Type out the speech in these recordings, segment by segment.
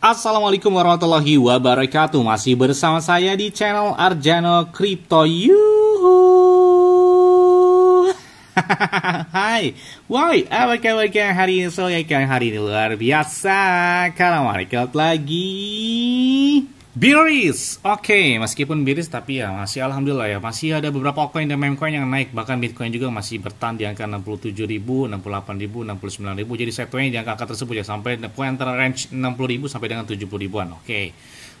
Assalamualaikum warahmatullahi wabarakatuh. Masih bersama saya di channel Arjano Crypto. Yuhu. Hai, woi, apa kabar kalian hari ini? Kalian hari ini luar biasa karena market lagi bearish. Oke, meskipun bearish tapi ya masih alhamdulillah ya, masih ada beberapa altcoin dan meme coin yang naik. Bahkan Bitcoin juga masih bertahan di angka 67.000, 68.000, 69.000. Jadi setway di angka tersebut ya, sampai poin antara range 60.000 sampai dengan 70.000-an. Oke.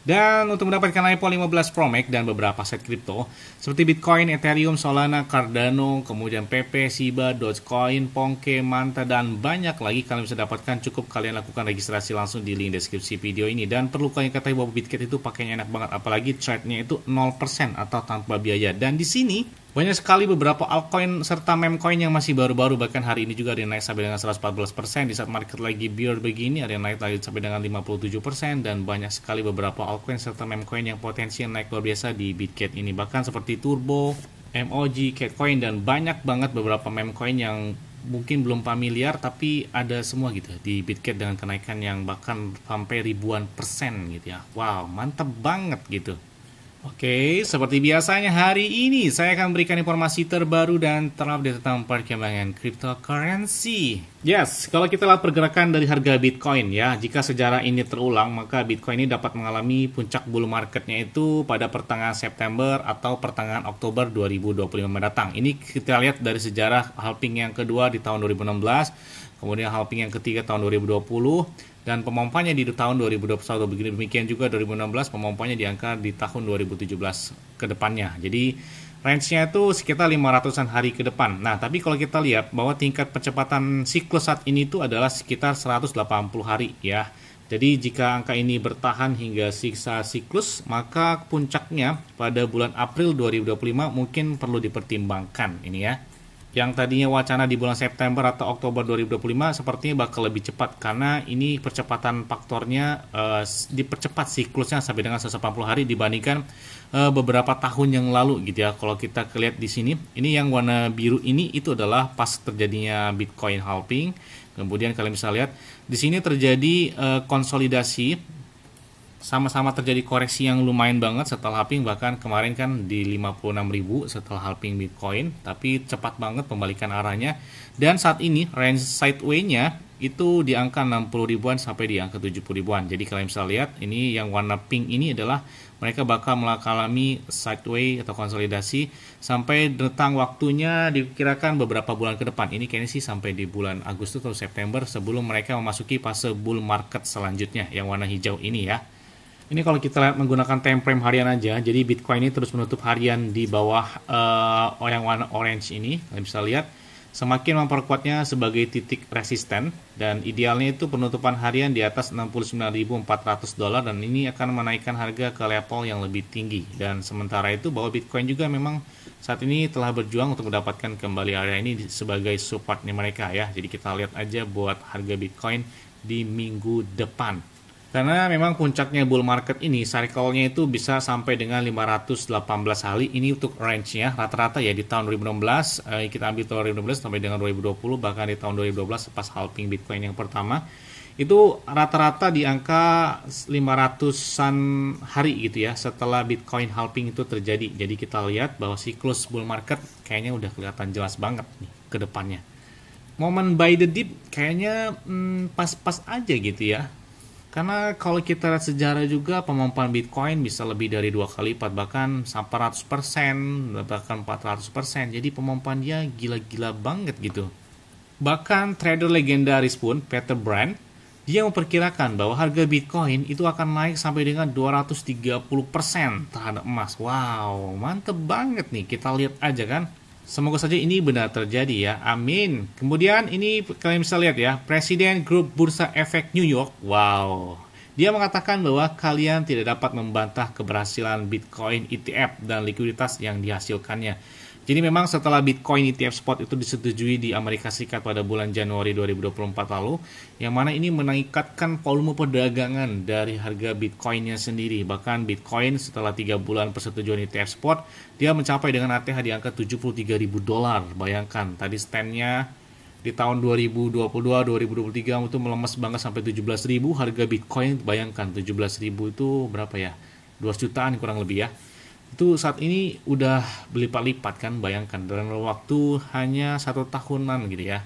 Dan untuk mendapatkan iPhone 15 Pro Max dan beberapa set kripto seperti Bitcoin, Ethereum, Solana, Cardano, kemudian PP, Shiba, Dogecoin, Ponke, Manta, dan banyak lagi kalian bisa dapatkan. Cukup kalian lakukan registrasi langsung di link deskripsi video ini. Dan perlu kalian ketahui bahwa Bitget itu pakainya enak banget, apalagi trade-nya itu 0% atau tanpa biaya. Dan di sini banyak sekali beberapa altcoin serta meme coin yang masih baru-baru, bahkan hari ini juga ada yang naik sampai dengan 114%. Di saat market lagi bear begini ada yang naik lagi sampai dengan 57%, dan banyak sekali beberapa altcoin serta meme coin yang potensial naik luar biasa di Bitget ini. Bahkan seperti Turbo, MOG, Catcoin, dan banyak banget beberapa meme coin yang mungkin belum familiar tapi ada semua gitu di Bitget dengan kenaikan yang bahkan sampai ribuan persen gitu ya. Wow, mantep banget gitu. Oke, seperti biasanya hari ini saya akan berikan informasi terbaru dan terupdate tentang perkembangan cryptocurrency. Yes, kalau kita lihat pergerakan dari harga Bitcoin ya, jika sejarah ini terulang maka Bitcoin ini dapat mengalami puncak bull marketnya itu pada pertengahan September atau pertengahan Oktober 2025 mendatang. Ini kita lihat dari sejarah halving yang kedua di tahun 2016, kemudian halving yang ketiga tahun 2020, dan pemompanya di tahun 2021. Demikian juga 2016 pemompanya diangkat di tahun 2017 ke depannya. Jadi range-nya itu sekitar 500-an hari ke depan. Nah, tapi kalau kita lihat bahwa tingkat percepatan siklus saat ini itu adalah sekitar 180 hari ya. Jadi jika angka ini bertahan hingga sisa siklus, maka puncaknya pada bulan April 2025 mungkin perlu dipertimbangkan ini ya. Yang tadinya wacana di bulan September atau Oktober 2025 sepertinya bakal lebih cepat, karena ini percepatan faktornya dipercepat siklusnya sampai dengan 180 hari dibandingkan beberapa tahun yang lalu gitu ya. Kalau kita lihat di sini, ini yang warna biru ini itu adalah pas terjadinya Bitcoin halving. Kemudian kalian bisa lihat di sini terjadi konsolidasi, sama-sama terjadi koreksi yang lumayan banget setelah halving. Bahkan kemarin kan di 56.000 setelah halving Bitcoin, tapi cepat banget pembalikan arahnya. Dan saat ini range sideway-nya itu di angka 60.000-an sampai di angka 70.000-an. Jadi kalian bisa lihat ini yang warna pink ini adalah mereka bakal mengalami sideway atau konsolidasi sampai rentang waktunya diperkirakan beberapa bulan ke depan. Ini kayaknya sih sampai di bulan Agustus atau September sebelum mereka memasuki fase bull market selanjutnya yang warna hijau ini ya. Ini kalau kita lihat menggunakan time frame harian aja, jadi Bitcoin ini terus menutup harian di bawah yang warna orange ini. Kalian bisa lihat semakin memperkuatnya sebagai titik resisten, dan idealnya itu penutupan harian di atas $69.400, dan ini akan menaikkan harga ke level yang lebih tinggi. Dan sementara itu bahwa Bitcoin juga memang saat ini telah berjuang untuk mendapatkan kembali area ini sebagai supportnya mereka ya. Jadi kita lihat aja buat harga Bitcoin di minggu depan. Karena memang puncaknya bull market ini, cycle-nya itu bisa sampai dengan 518 hari. Ini untuk range-nya, rata-rata ya di tahun 2016, kita ambil tahun 2016 sampai dengan 2020, bahkan di tahun 2012 pas halving Bitcoin yang pertama, itu rata-rata di angka 500-an hari gitu ya, setelah Bitcoin halving itu terjadi. Jadi kita lihat bahwa siklus bull market kayaknya udah kelihatan jelas banget nih ke depannya. Momen buy the dip kayaknya pas-pas aja gitu ya. Karena kalau kita lihat sejarah juga, pemompaan Bitcoin bisa lebih dari 2 kali lipat, bahkan 100%, bahkan 400%. Jadi pemompaan dia gila-gila banget gitu. Bahkan trader legendaris pun, Peter Brand, dia memperkirakan bahwa harga Bitcoin itu akan naik sampai dengan 230% terhadap emas. Wow, mantep banget nih. Kita lihat aja kan. Semoga saja ini benar terjadi ya, amin. Kemudian ini kalian bisa lihat ya, Presiden Grup Bursa Efek New York, wow. Dia mengatakan bahwa kalian tidak dapat membantah keberhasilan Bitcoin ETF dan likuiditas yang dihasilkannya. Jadi memang setelah Bitcoin ETF spot itu disetujui di Amerika Serikat pada bulan Januari 2024 lalu, yang mana ini meningkatkan volume perdagangan dari harga Bitcoinnya sendiri. Bahkan Bitcoin setelah 3 bulan persetujuan ETF spot, dia mencapai dengan ATH di angka $73.000. Bayangkan, tadi standnya Di tahun 2022, 2023 itu melemes banget sampai 17.000 harga Bitcoin. Bayangkan 17.000 itu berapa ya? 2 jutaan kurang lebih ya. Itu saat ini udah berlipat-lipat kan, bayangkan dalam waktu hanya 1 tahunan gitu ya.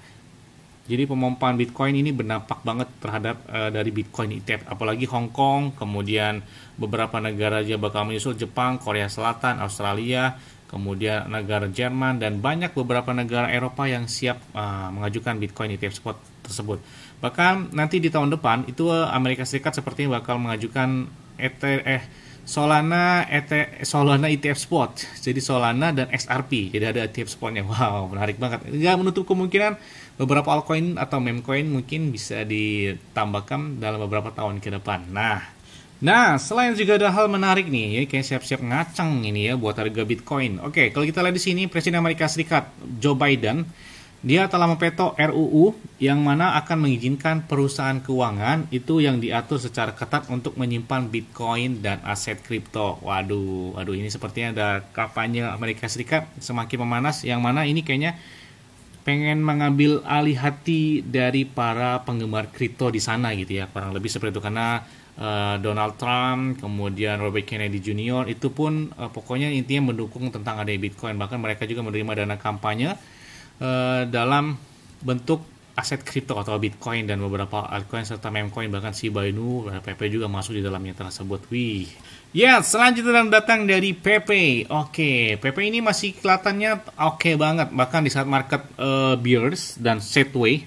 Jadi pemompaan Bitcoin ini berdampak banget terhadap dari Bitcoin ETF, apalagi Hong Kong, kemudian beberapa negara aja bakal menyusul, Jepang, Korea Selatan, Australia, kemudian negara Jerman, dan banyak beberapa negara Eropa yang siap mengajukan Bitcoin ETF spot tersebut. Bahkan nanti di tahun depan itu Amerika Serikat sepertinya bakal mengajukan Solana ETF spot, jadi Solana dan XRP, jadi ada ETF spotnya. Wow, menarik banget. Nggak menutup kemungkinan beberapa altcoin atau meme coin mungkin bisa ditambahkan dalam beberapa tahun ke depan. Nah, selain juga ada hal menarik nih, ya kayak siap-siap ngacang ini ya buat harga Bitcoin. Oke, kalau kita lihat di sini Presiden Amerika Serikat Joe Biden, dia telah memveto RUU yang mana akan mengizinkan perusahaan keuangan itu yang diatur secara ketat untuk menyimpan Bitcoin dan aset kripto. Waduh, ini sepertinya ada kampanye Amerika Serikat semakin memanas, yang mana ini kayaknya pengen mengambil alih hati dari para penggemar kripto di sana gitu ya, kurang lebih seperti itu. Karena Donald Trump, kemudian Robert Kennedy Jr. itu pun pokoknya intinya mendukung tentang adanya Bitcoin. Bahkan mereka juga menerima dana kampanye dalam bentuk aset kripto atau Bitcoin dan beberapa altcoin serta meme coin, bahkan Shiba Inu, PP juga masuk di dalamnya tersebut. Wih. Ya, selanjutnya datang dari PP. Oke, PP ini masih kelihatannya oke banget, bahkan di saat market bears dan sideway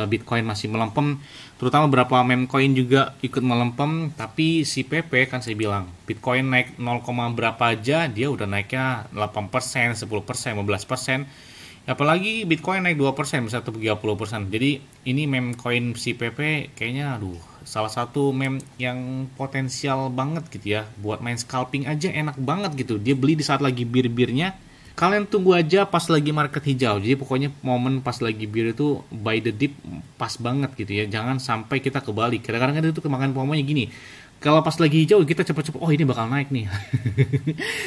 Bitcoin masih melempem, terutama beberapa meme coin juga ikut melempem, tapi si PP kan saya bilang Bitcoin naik 0, berapa aja dia udah naiknya 8%, 10%, 15%. Apalagi Bitcoin naik 2%, bisa 30%. Jadi ini meme coin si PP kayaknya salah satu meme yang potensial banget gitu ya. Buat main scalping aja enak banget gitu. Dia beli di saat lagi bir-birnya. Kalian tunggu aja pas lagi market hijau. Jadi pokoknya momen pas lagi bir itu buy the dip pas banget gitu ya. Jangan sampai kita kebalik. Kadang-kadang itu kemakan pomonya gini. Kalau pas lagi hijau kita cepet-cepet, oh ini bakal naik nih.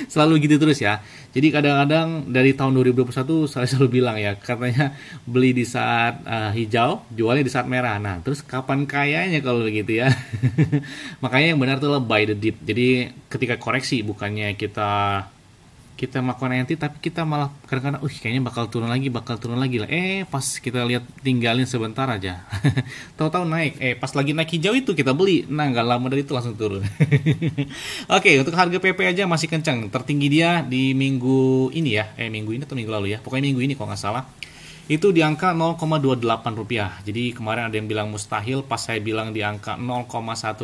Selalu gitu terus ya. Jadi kadang-kadang dari tahun 2021 saya selalu bilang ya, katanya beli di saat hijau, jualnya di saat merah. Nah, terus kapan kayanya kalau begitu ya? Makanya yang benar tuh buy the dip. Jadi ketika koreksi bukannya kita melakukan nanti, tapi kita malah kadang-kadang kayaknya bakal turun lagi lah. Pas kita lihat tinggalin sebentar aja tahu-tahu naik. Pas lagi naik hijau itu kita beli, nah nggak lama dari itu langsung turun. Oke, untuk harga PP aja masih kencang, tertinggi dia di minggu ini ya, minggu ini atau minggu lalu ya, pokoknya minggu ini kalau nggak salah itu di angka 0,28 rupiah. Jadi kemarin ada yang bilang mustahil, pas saya bilang di angka 0,1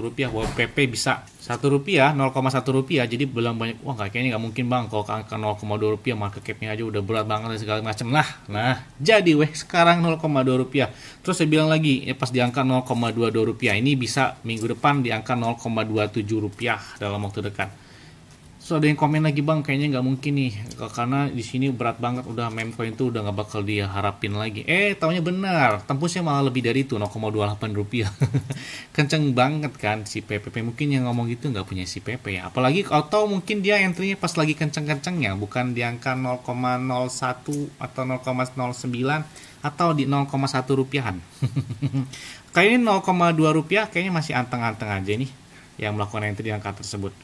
rupiah bahwa PP bisa 1 rupiah, 0,1 rupiah. Jadi bilang banyak, wah kayaknya nggak mungkin bang kalau ke angka 0,2 rupiah, market capnya aja udah berat banget dan segala macam. Nah jadi sekarang 0,2 rupiah. Terus saya bilang lagi pas di angka 0,22 rupiah, ini bisa minggu depan di angka 0,27 rupiah dalam waktu dekat. So ada yang komen lagi, bang kayaknya nggak mungkin nih karena di sini berat banget, udah meme coin itu udah nggak bakal dia harapin lagi. Taunya benar, tembusnya malah lebih dari itu, 0,28 rupiah. Kenceng banget kan si PPP. Mungkin yang ngomong gitu nggak punya si PP ya, apalagi atau mungkin dia entry-nya pas lagi kenceng-kencengnya, bukan di angka 0,01 atau 0,09 atau di 0,1 rupiahan. Kayaknya 0,2 rupiah kayaknya masih anteng-anteng aja nih yang melakukan entry di angka tersebut.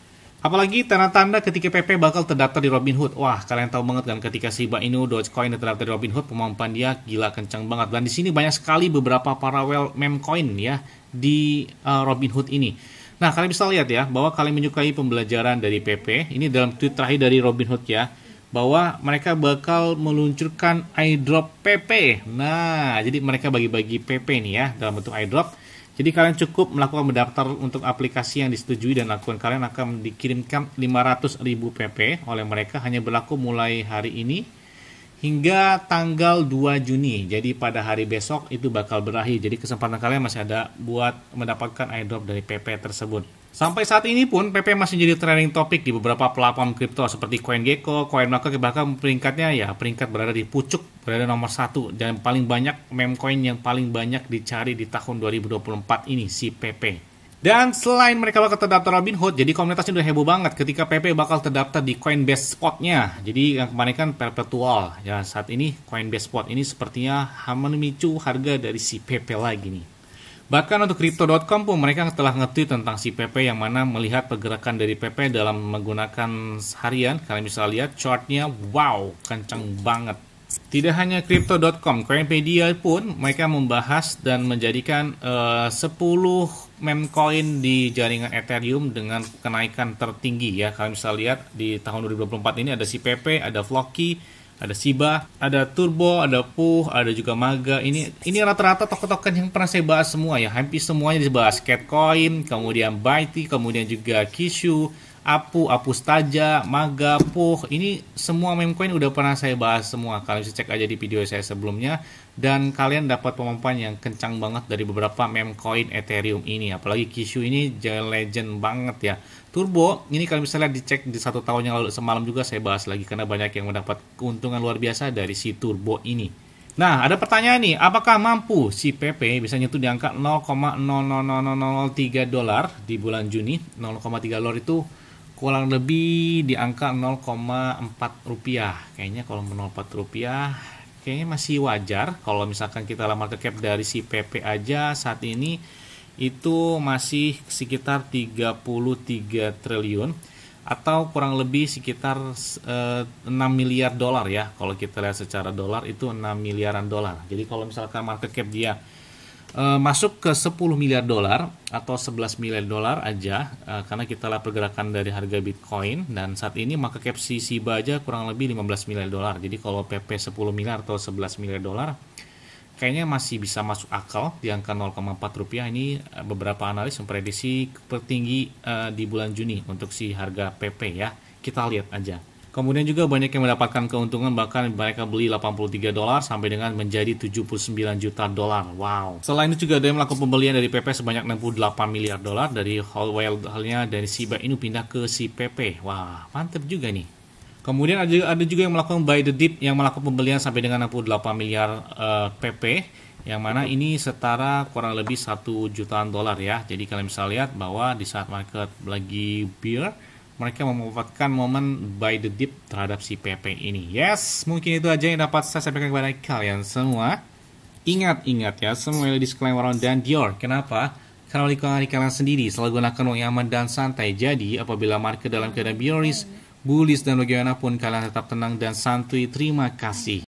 Apalagi tanda-tanda ketika PP bakal terdaftar di Robinhood. Wah, kalian tahu banget kan ketika Shiba Inu, Dogecoin terdaftar di Robinhood, pemompaan dia gila kencang banget. Dan di sini banyak sekali beberapa parallel meme coin ya di Robinhood ini. Nah, kalian bisa lihat ya bahwa kalian menyukai pembelajaran dari PP. Ini dalam tweet terakhir dari Robinhood ya, bahwa mereka bakal meluncurkan airdrop PP. Nah, jadi mereka bagi-bagi PP nih ya dalam bentuk airdrop. Jadi kalian cukup melakukan mendaftar untuk aplikasi yang disetujui dan akun kalian akan dikirimkan 500.000 PP oleh mereka, hanya berlaku mulai hari ini hingga tanggal 2 Juni. Jadi pada hari besok itu bakal berakhir. Jadi kesempatan kalian masih ada buat mendapatkan airdrop dari PP tersebut. Sampai saat ini pun PP masih jadi trending topik di beberapa platform kripto seperti CoinGecko, CoinMarket, bahkan peringkatnya ya peringkat berada di pucuk, berada nomor 1 dan paling banyak meme coin yang paling banyak dicari di tahun 2024 ini si PP. Dan selain mereka bakal terdaftar Robinhood, jadi komunitasnya udah heboh banget ketika PP bakal terdaftar di Coinbase Spot-nya. Jadi yang kemarin kan perpetual. Ya, saat ini Coinbase Spot ini sepertinya memicu harga dari si PP lagi nih. Bahkan untuk Crypto.com pun mereka telah nge-tweet tentang si PP yang mana melihat pergerakan dari PP dalam menggunakan harian. Kalian bisa lihat chartnya, wow, kencang banget. Tidak hanya Crypto.com, Coinpedia pun mereka membahas dan menjadikan 10 meme coin di jaringan Ethereum dengan kenaikan tertinggi ya. Kalian bisa lihat di tahun 2024 ini ada si PP, ada Floki, ada Shiba, ada Turbo, ada Puh, ada juga Maga. Ini rata-rata token-token yang pernah saya bahas semua ya. Hampir semuanya dibahas. Catcoin, kemudian Byte, kemudian juga Kishu, Apu Staja, Maga, Puh. Ini semua meme coin udah pernah saya bahas semua. Kalian bisa cek aja di video saya sebelumnya. Dan kalian dapat pemaparan yang kencang banget dari beberapa meme coin Ethereum ini. Apalagi Kishu ini legend banget ya. Turbo, ini kalian bisa lihat dicek di 1 tahun yang lalu. Semalam juga saya bahas lagi karena banyak yang mendapat keuntungan luar biasa dari si Turbo ini. Nah, ada pertanyaan nih, apakah mampu si PP bisa nyentuh di angka 0,00003 dolar di bulan Juni? 0,3 dolar itu kurang lebih di angka 0,4 rupiah. Kayaknya kalau 0,4 rupiah kayaknya masih wajar. Kalau misalkan kita market cap dari si PP aja saat ini itu masih sekitar 33 triliun atau kurang lebih sekitar 6 miliar dolar ya. Kalau kita lihat secara dolar itu 6 miliaran dolar. Jadi kalau misalkan market cap dia masuk ke 10 miliar dolar atau 11 miliar dolar aja, karena kita lihat pergerakan dari harga Bitcoin dan saat ini market cap si Shiba aja kurang lebih 15 miliar dolar. Jadi kalau PP 10 miliar atau 11 miliar dolar kayaknya masih bisa masuk akal di angka 0,4 rupiah. Ini beberapa analis memprediksi tertinggi di bulan Juni untuk si harga PP ya. Kita lihat aja. Kemudian juga banyak yang mendapatkan keuntungan, bahkan mereka beli 83 dolar sampai dengan menjadi 79 juta dolar. Wow. Selain itu juga ada yang melakukan pembelian dari PP sebanyak 68 miliar dolar dari halnya dari Shiba Inu pindah ke si PP. Wah, mantep juga nih. Kemudian ada juga yang melakukan buy the dip yang melakukan pembelian sampai dengan 68 miliar PP, yang mana ini setara kurang lebih 1 jutaan dolar ya. Jadi kalian bisa lihat bahwa di saat market lagi bear, mereka memanfaatkan momen buy the dip terhadap si PP ini. Yes, mungkin itu aja yang dapat saya sampaikan kepada kalian semua. Ingat ya, semua disclaimer dan Dior. Kenapa? Karena lingkungan kalian sendiri selalu gunakan uang yang aman dan santai. Jadi apabila market dalam keadaan bearish, bullish dan bagaimanapun kalian tetap tenang dan santuy. Terima kasih.